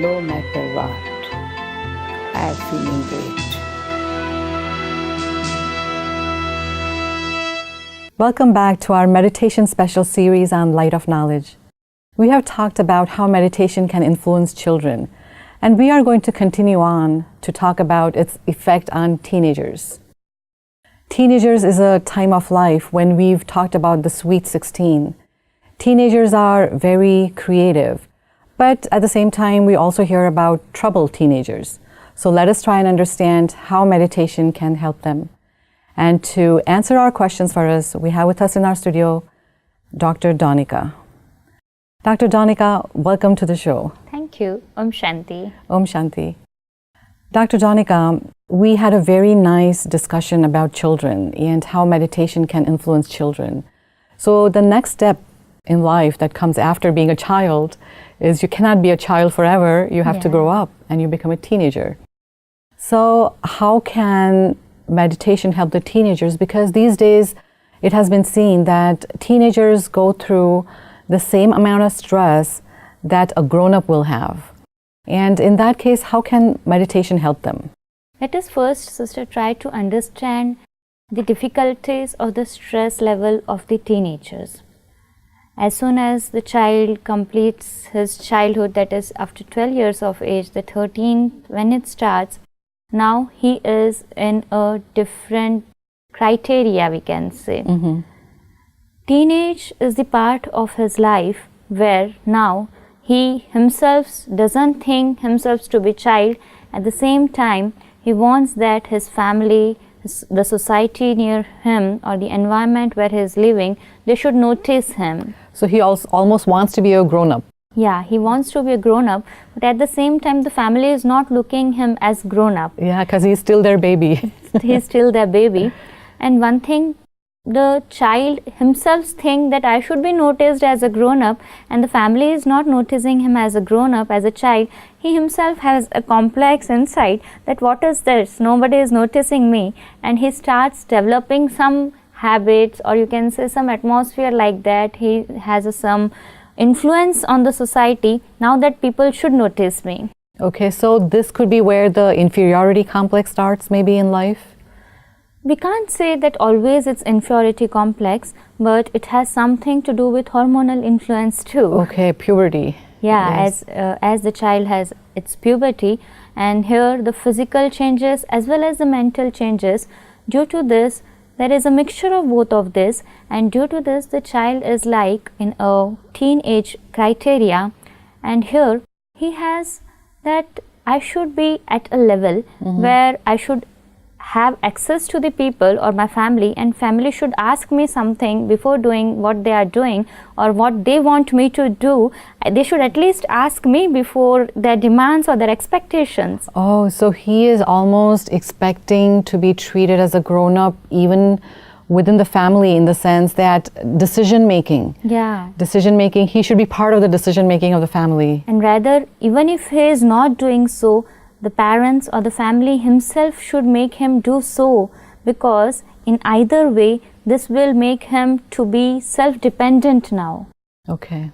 no matter what. I'm feeling great. Welcome back to our meditation special series on Light of Knowledge. We have talked about how meditation can influence children, and we are going to continue on to talk about its effect on teenagers. Teenagers is a time of life when we've talked about the sweet 16. Teenagers are very creative, but at the same time we also hear about troubled teenagers. So let us try and understand how meditation can help them. And to answer our questions for us, we have with us in our studio Dr. Donika. Dr. Donika, welcome to the show. Thank you. Om Shanti. Om Shanti. Dr. Donika, we had a very nice discussion about children and how meditation can influence children. So the next step in life that comes after being a child is you cannot be a child forever. You have to grow up and you become a teenager. So how can meditation help the teenagers? Because these days it has been seen that teenagers go through the same amount of stress that a grown-up will have. And in that case, how can meditation help them? Let us first, sister, try to understand the difficulties of the stress level of the teenagers. As soon as the child completes his childhood, that is after 12 years of age, the 13th, when it starts, now he is in a different criteria, we can say. Teenage is the part of his life where now he himself doesn't think himself to be child. At the same time, he wants that his family, the society near him or the environment where he is living, they should notice him. So he also almost wants to be a grown-up. Yeah, he wants to be a grown-up, but at the same time the family is not looking him as grown-up. Yeah, because he's still their baby. He's still their baby. And one thing, the child himself thinks that I should be noticed as a grown-up, and the family is not noticing him as a grown-up, as a child. He himself has a complex inside that what is this? Nobody is noticing me. And he starts developing some habits, or you can say some atmosphere like that. He has some influence on the society now that people should notice me. Okay, so this could be where the inferiority complex starts maybe in life? We can't say that always it's inferiority complex, but it has something to do with hormonal influence too. Okay, puberty. Yeah, yes. as the child has its puberty, and here the physical changes as well as the mental changes. Due to this, there is a mixture of both of this, and due to this the child is like in a teenage criteria, and here he has that I should be at a level where I should have access to the people or my family, and family should ask me something before doing what they are doing or what they want me to do. They should at least ask me before their demands or their expectations. Oh, so he is almost expecting to be treated as a grown-up even within the family, in the sense that decision-making, he should be part of the decision-making of the family. And rather, even if he is not doing so, the parents or the family himself should make him do so, because in either way this will make him to be self-dependent now. Okay.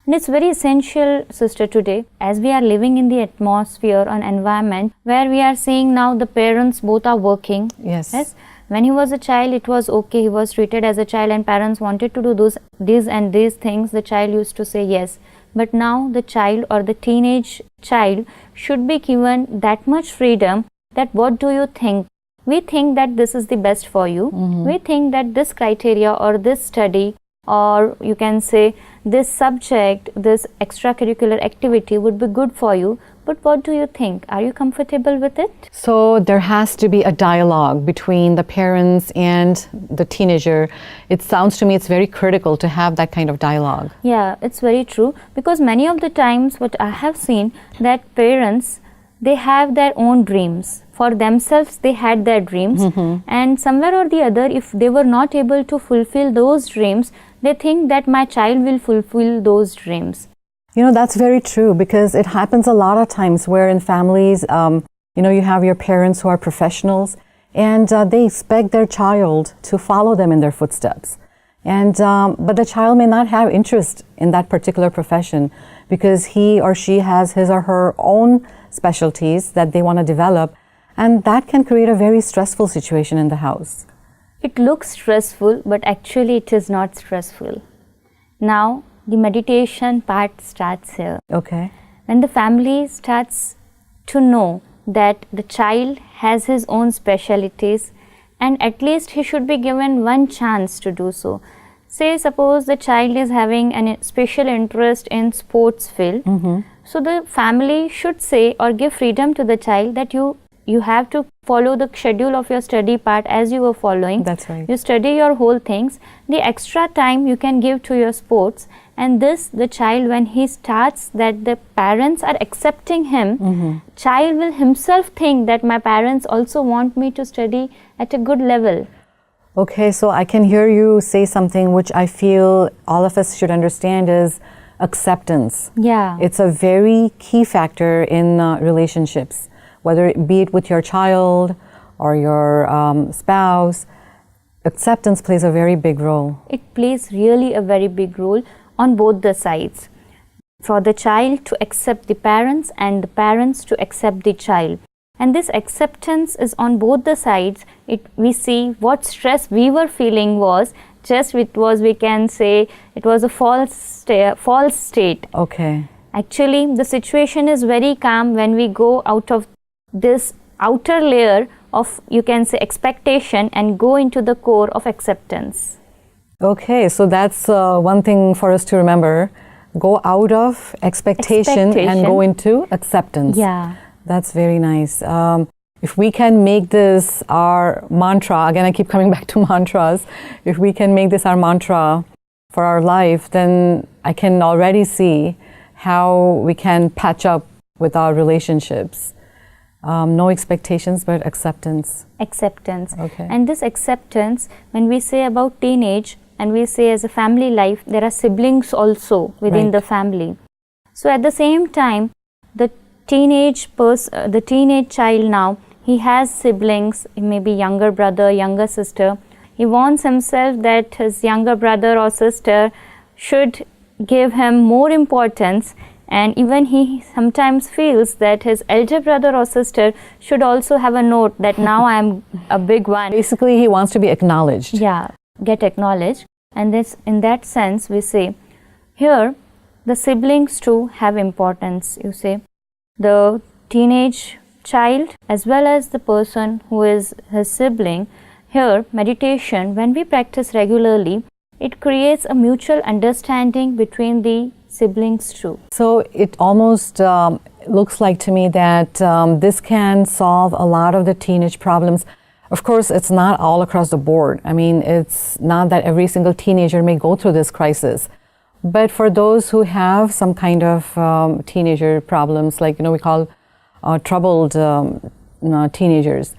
And it's very essential, sister, today as we are living in the atmosphere and environment where we are seeing now the parents both are working. Yes. When he was a child, it was okay, he was treated as a child and parents wanted to do these and these things, the child used to say yes. But now the child or the teenage child should be given that much freedom that what do you think? We think that this is the best for you. We think that this criteria or this study, or you can say this subject, this extracurricular activity would be good for you. But what do you think? Are you comfortable with it? So there has to be a dialogue between the parents and the teenager. It sounds to me it's very critical to have that kind of dialogue. Yeah, it's very true, because many of the times what I have seen that parents, they have their own dreams. For themselves, they had their dreams, and somewhere or the other, if they were not able to fulfill those dreams, they think that my child will fulfill those dreams. You know, that's very true, because it happens a lot of times where in families, you have your parents who are professionals, and they expect their child to follow them in their footsteps. And but the child may not have interest in that particular profession because he or she has his or her own specialties that they want to develop, and that can create a very stressful situation in the house. It looks stressful, but actually it is not stressful. Now the meditation part starts here. Okay. When the family starts to know that the child has his own specialties, and at least he should be given one chance to do so. Say suppose the child is having a special interest in sports field, so the family should say or give freedom to the child that you have to follow the schedule of your study part as you were following. That's right. You study your whole things. The extra time you can give to your sports, and this the child, when he starts that the parents are accepting him, child will himself think that my parents also want me to study at a good level. Okay, so I can hear you say something which I feel all of us should understand is acceptance. Yeah. It's a very key factor in relationships, whether it be it with your child or your spouse. Acceptance plays a very big role. It plays really a very big role on both the sides. For the child to accept the parents and the parents to accept the child. And this acceptance is on both the sides. We see what stress we were feeling was just we can say it was a false state. Okay. Actually, the situation is very calm when we go out of this outer layer of, you can say, expectation and go into the core of acceptance. Okay, so that's one thing for us to remember. Go out of expectation and go into acceptance. Yeah. That's very nice. If we can make this our mantra, again I keep coming back to mantras, if we can make this our mantra for our life, then I can already see how we can patch up with our relationships. No expectations, but acceptance. Acceptance. Okay. And this acceptance, when we say about teenage, and we say as a family life, there are siblings also within the family. So at the same time, the teenage child now, he has siblings, maybe younger brother, younger sister. He wants himself that his younger brother or sister should give him more importance, and even he sometimes feels that his elder brother or sister should also have a note that now I am a big one. Basically, he wants to be acknowledged. Yeah, get acknowledged. And this, in that sense, we say here the siblings too have importance. You say the teenage child as well as the person who is his sibling. Here, meditation, when we practice regularly, it creates a mutual understanding between the siblings too. So it almost looks like to me that this can solve a lot of the teenage problems. Of course, it's not all across the board. I mean, it's not that every single teenager may go through this crisis. But for those who have some kind of teenager problems, like, we call troubled teenagers,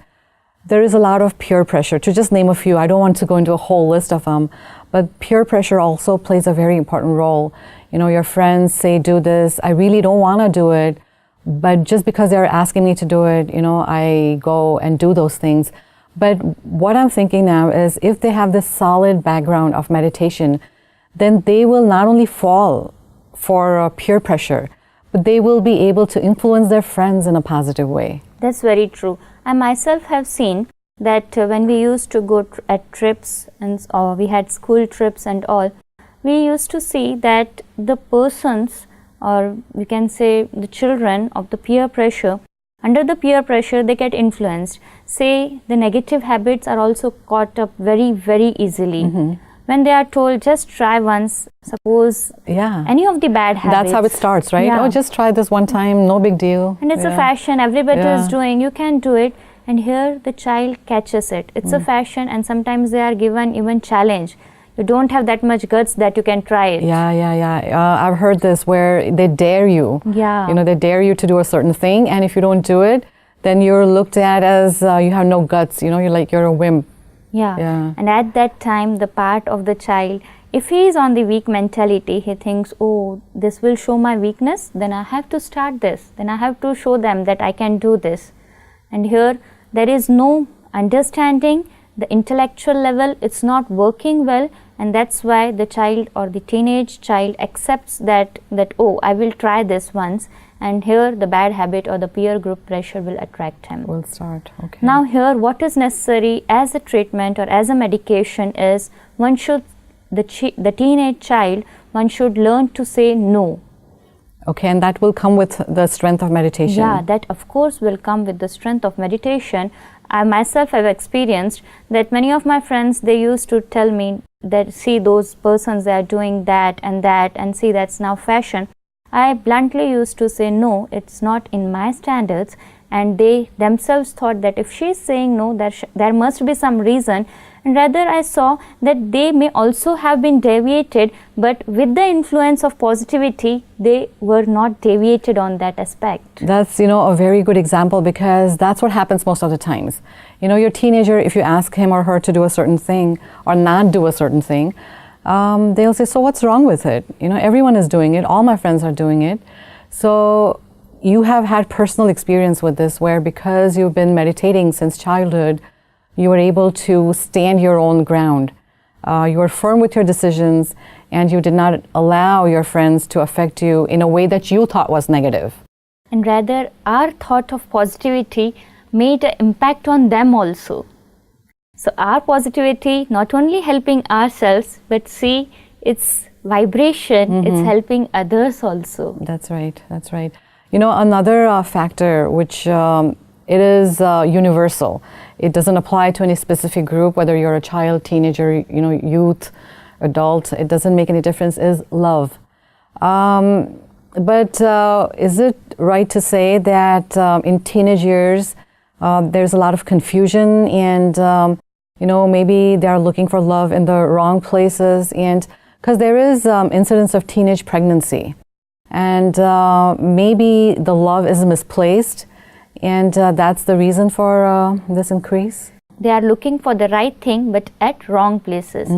there is a lot of peer pressure. To just name a few, I don't want to go into a whole list of them, but peer pressure also plays a very important role. Your friends say, do this. I really don't want to do it, but just because they're asking me to do it, I go and do those things. But what I'm thinking now is if they have this solid background of meditation, then they will not only fall for peer pressure, but they will be able to influence their friends in a positive way. That's very true. I myself have seen that when we used to go at trips and or we had school trips and all, we used to see that the persons, or we can say the children of the peer pressure, under the peer pressure they get influenced. Say the negative habits are also caught up very, very easily. When they are told just try once, suppose any of the bad habits. That's how it starts, right? Yeah. Oh, just try this one time, no big deal. And it's a fashion, everybody is doing, you can do it. And here the child catches it. It's a fashion, and sometimes they are given even challenge. You don't have that much guts that you can try it. I've heard this where they dare you. They dare you to do a certain thing, and if you don't do it, then you're looked at as you have no guts. You're a wimp. And at that time, the part of the child, if he is on the weak mentality, he thinks, oh, this will show my weakness, then I have to start this. Then I have to show them that I can do this. And here, there is no understanding, the intellectual level, it's not working well, and that's why the child or the teenage child accepts that oh, I will try this once, and here the bad habit or the peer group pressure will attract him. Will start. Okay. Now here what is necessary as a treatment or as a medication is one should, the teenage child, one should learn to say no. Okay, and that will come with the strength of meditation. Yeah, that of course will come with the strength of meditation. I myself have experienced that many of my friends, they used to tell me that see those persons, they are doing that, and see that's now fashion. I bluntly used to say no, it's not in my standards, and they themselves thought that if she's saying no, there must be some reason, and rather I saw that they may also have been deviated, but with the influence of positivity, they were not deviated on that aspect. That's, a very good example, because that's what happens most of the times. Your teenager, if you ask him or her to do a certain thing or not do a certain thing, they'll say, so what's wrong with it? Everyone is doing it. All my friends are doing it. So you have had personal experience with this, where because you've been meditating since childhood, you were able to stand your own ground. You were firm with your decisions, and you did not allow your friends to affect you in a way that you thought was negative. And rather, our thought of positivity made an impact on them also. So our positivity not only helping ourselves, but see its vibration, it's helping others also. That's right. That's right. Another factor which it is universal. It doesn't apply to any specific group, whether you're a child, teenager, youth, adult. It doesn't make any difference, is love. But is it right to say that in teenage years, there's a lot of confusion, and maybe they are looking for love in the wrong places, and because there is incidence of teenage pregnancy, and maybe the love is misplaced, and that's the reason for this increase? They are looking for the right thing, but at wrong places.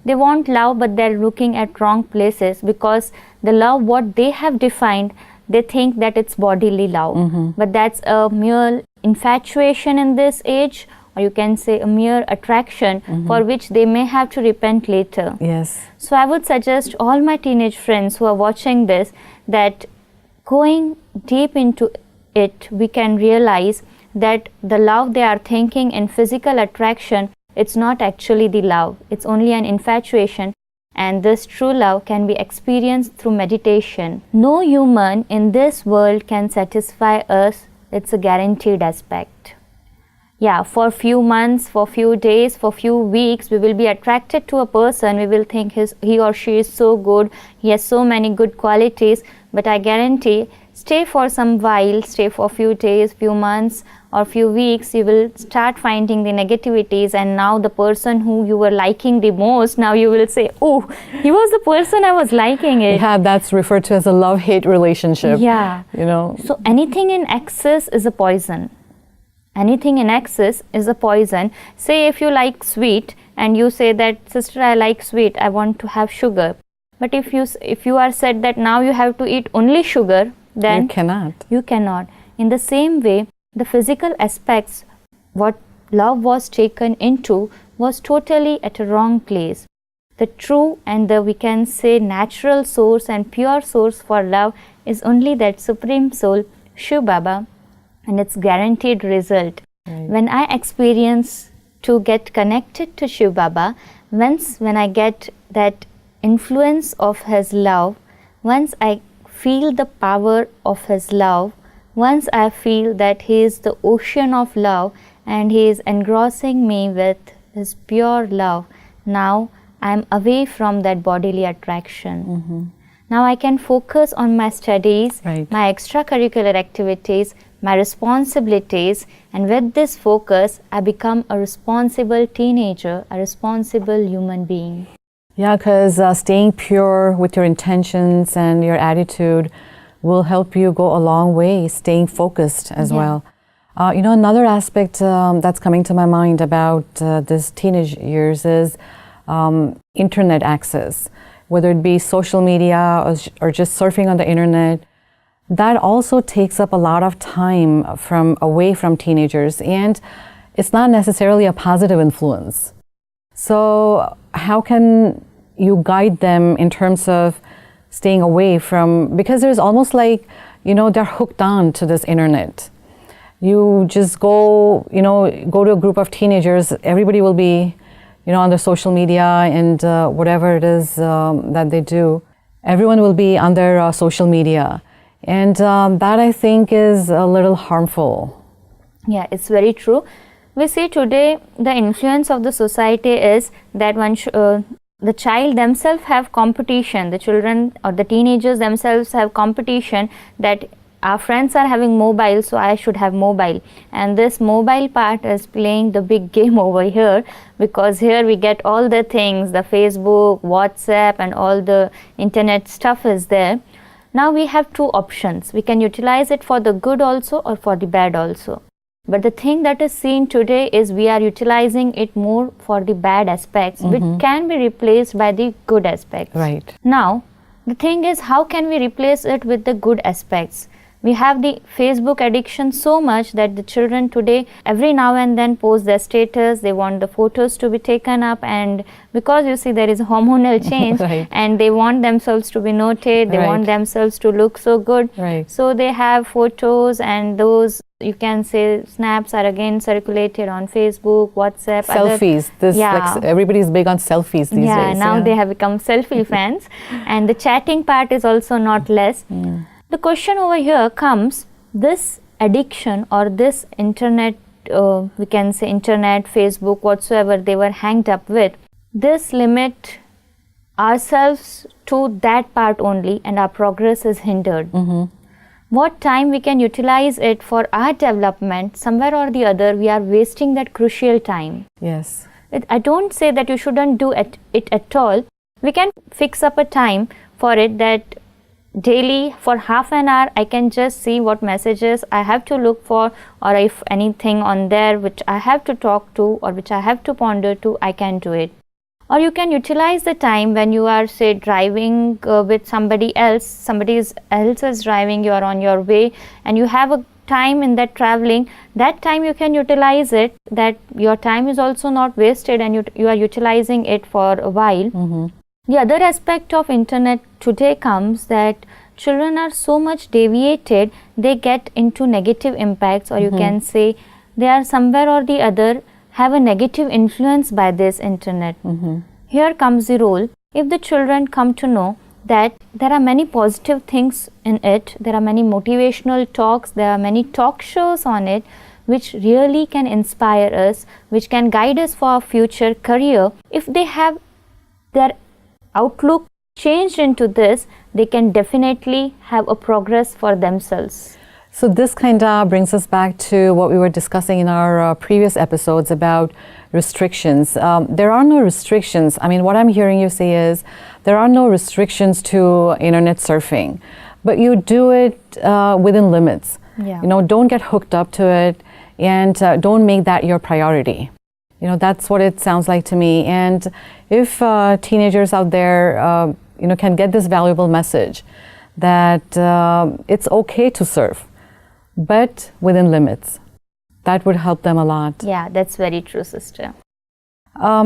They want love, but they're looking at wrong places, because the love what they have defined, they think that it's bodily love, but that's a mere infatuation in this age, or you can say a mere attraction for which they may have to repent later. Yes. So I would suggest all my teenage friends who are watching this, that going deep into it, we can realize that the love they are thinking in physical attraction, it's not actually the love, it's only an infatuation, and this true love can be experienced through meditation. No human in this world can satisfy us, it's a guaranteed aspect. Yeah, for few months, for few days, for few weeks, we will be attracted to a person, we will think he or she is so good, he has so many good qualities, but I guarantee, stay for some while, stay for few days, few months or few weeks, you will start finding the negativities, and now the person who you were liking the most, now you will say, oh, he was the person I was liking it. Yeah, that's referred to as a love-hate relationship. Yeah. So anything in excess is a poison. Anything in excess is a poison. Say if you like sweet and you say that, sister, I like sweet, I want to have sugar. But if you are said that now you have to eat only sugar, then you cannot. In the same way, the physical aspects, what love was taken into, was totally at a wrong place. The true and the, we can say, natural source and pure source for love is only that Supreme Soul, Shiv Baba, and its guaranteed result. Right. When I experience to get connected to Shiv Baba, once when I get that influence of his love, once I feel the power of his love, once I feel that he is the ocean of love and he is engrossing me with his pure love, now I am away from that bodily attraction. Now I can focus on my studies, my extracurricular activities, my responsibilities, and with this focus, I become a responsible teenager, a responsible human being. Yeah, because staying pure with your intentions and your attitude will help you go a long way, staying focused as well. Another aspect that's coming to my mind about this teenage years is internet access, whether it be social media or just surfing on the internet. That also takes up a lot of time away from teenagers, and it's not necessarily a positive influence. So how can you guide them in terms of staying away from, because there's almost like, they're hooked on to this internet. You just go to a group of teenagers, everybody will be, on their social media and whatever it is that they do. Everyone will be on their social media. And that I think is a little harmful. Yeah, it's very true. We see today the influence of the society is that the child themselves have competition, the children or the teenagers themselves have competition, that our friends are having mobile, so I should have mobile. And this mobile part is playing the big game over here, because here we get all the things, the Facebook, WhatsApp and all the internet stuff is there. Now we have two options. We can utilize it for the good also or for the bad also. But the thing that is seen today is we are utilizing it more for the bad aspects, which can be replaced by the good aspects. Right. Now, the thing is, how can we replace it with the good aspects? We have the Facebook addiction so much that the children today every now and then post their status, they want the photos to be taken up, and because you see there is a hormonal change right. and they want themselves to be noted, they right. want themselves to look so good. Right. So they have photos, and those, you can say, snaps are again circulated on Facebook, WhatsApp. Selfies. Like, everybody's big on selfies these days. Now they have become selfie fans. And the chatting part is also not less. The question over here comes, this addiction or this internet, we can say internet, Facebook, whatsoever they were hanged up with, this limit ourselves to that part only, and our progress is hindered. What time we can utilize it for our development, somewhere or the other we are wasting that crucial time. Yes. I don't say that you shouldn't do it at all. We can fix up a time for it, that daily for half an hour I can just see what messages I have to look for, or if anything on there which I have to talk to or which I have to ponder to, I can do it. Or you can utilize the time when you are, say, driving with somebody else is driving, you are on your way and you have a time in that traveling, that time you can utilize it, that your time is also not wasted and you are utilizing it for a while. The other aspect of internet today comes that children are so much deviated, they get into negative impacts, or you can say they are somewhere or the other have a negative influence by this internet. Here comes the role. If the children come to know that there are many positive things in it, there are many motivational talks, there are many talk shows on it, which really can inspire us, which can guide us for our future career. If they have their outlook changed into this, they can definitely have a progress for themselves. So this kind of brings us back to what we were discussing in our previous episodes about restrictions. There are no restrictions. I mean, what I'm hearing you say is there are no restrictions to internet surfing, but you do it within limits. Don't get hooked up to it, and don't make that your priority. That's what it sounds like to me. And if teenagers out there, can get this valuable message that it's okay to surf, but within limits, that would help them a lot. Yeah, that's very true, sister.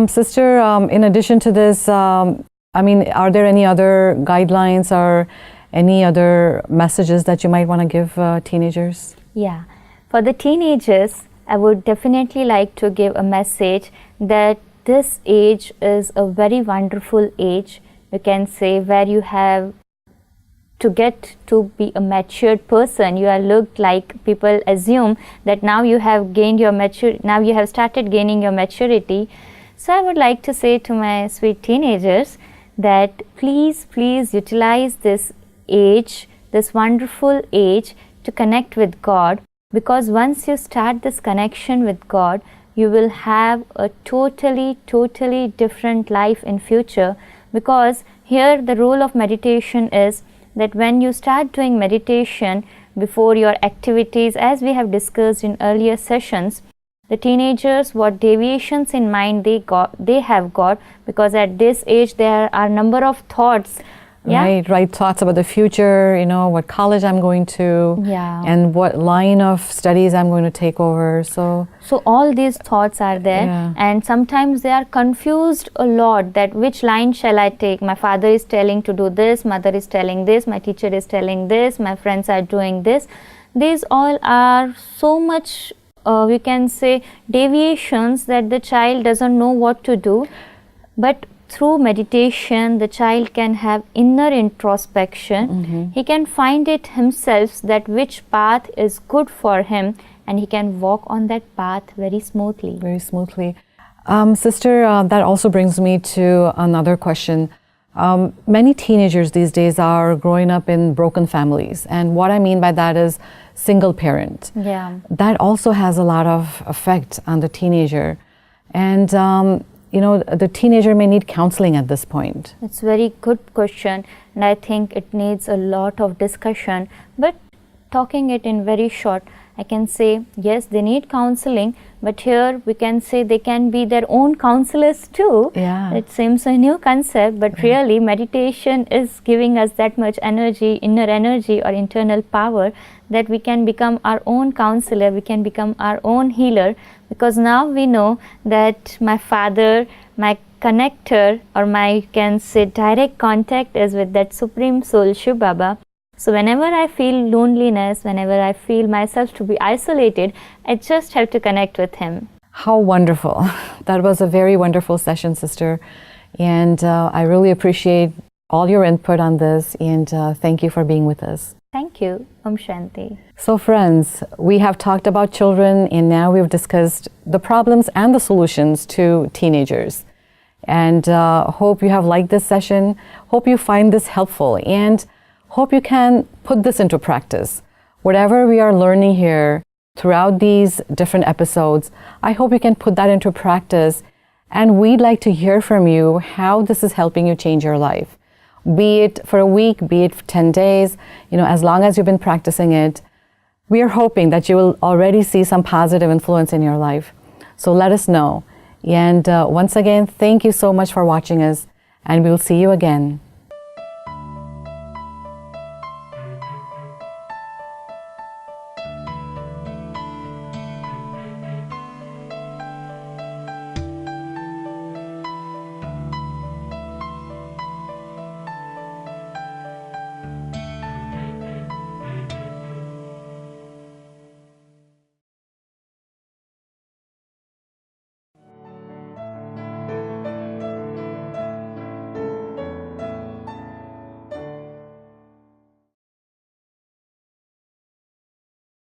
Sister, in addition to this, are there any other guidelines or any other messages that you might want to give teenagers? Yeah, for the teenagers, I would definitely like to give a message that this age is a very wonderful age, you can say, where you have to get to be a matured person. You are looked like, people assume that now you have gained your now you have started gaining your maturity. So I would like to say to my sweet teenagers that please utilize this age, this wonderful age, to connect with God, because once you start this connection with God, you will have a totally different life in future. Because here the role of meditation is that when you start doing meditation before your activities, as we have discussed in earlier sessions, the teenagers, what deviations in mind they have got, because at this age there are number of thoughts right? Right thoughts about the future, you know, what college I'm going to, Yeah. and what line of studies I'm going to take over. So all these thoughts are there, Yeah. and sometimes they are confused a lot that which line shall I take? My father is telling to do this, mother is telling this, my teacher is telling this, my friends are doing this. These all are so much, we can say, deviations that the child doesn't know what to do. But through meditation, the child can have inner introspection. He can find it himself that which path is good for him, and he can walk on that path very smoothly. very smoothly. Sister, that also brings me to another question. Many teenagers these days are growing up in broken families, and what I mean by that is single parent. Yeah. That also has a lot of effect on the teenager, and you know, the teenager may need counseling at this point. It's very good question, and I think it needs a lot of discussion. But talking it in very short, I can say yes, they need counseling, but here we can say they can be their own counselors too. Yeah. It seems a new concept, but really meditation is giving us that much energy, inner energy or internal power, that we can become our own counselor, we can become our own healer, because now we know that my father, my connector, or my, can say, direct contact is with that Supreme Soul, Shiv Baba. So whenever I feel loneliness, whenever I feel myself to be isolated, I just have to connect with him. How wonderful. That was a very wonderful session, sister. And I really appreciate all your input on this, and thank you for being with us. Thank you. Om Shanti. So friends, we have talked about children, and now we've discussed the problems and the solutions to teenagers. And hope you have liked this session. Hope you find this helpful, and hope you can put this into practice. Whatever we are learning here throughout these different episodes, I hope you can put that into practice. And we'd like to hear from you how this is helping you change your life. Be it for a week, be it for 10 days, you know, as long as you've been practicing it, we are hoping that you will already see some positive influence in your life. So let us know. And once again, thank you so much for watching us, and we will see you again.